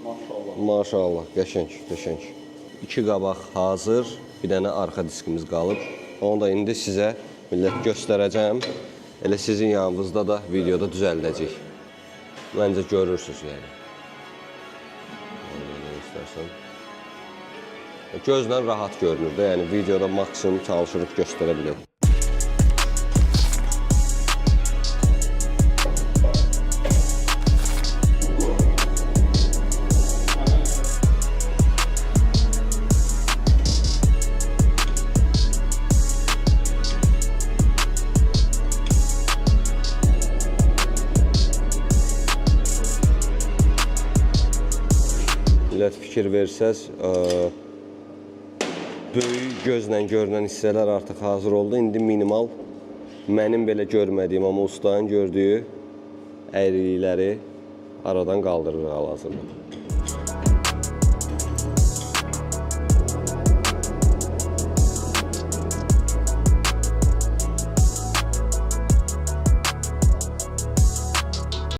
Maşallah. Maşallah, qəşəng, qəşəng. 2 qabaq hazır, bir dənə arxa diskimiz qalıb. Onu da indi sizə millət göstərəcəm. Elə sizin yanınızda da videoda düzəldəcək. Məncə görürsünüz yəni. İstərsən. Gözlə rahat görünür də, yəni videoda maksimum çalışırıq göstərə bilək. Millət fikir versəz, böyük gözlə görünən hissələr artıq hazır oldu. İndi minimal, mənim belə görmədiyim, amma ustanın gördüyü əyrilikləri aradan qaldırırıq hal-hazırda.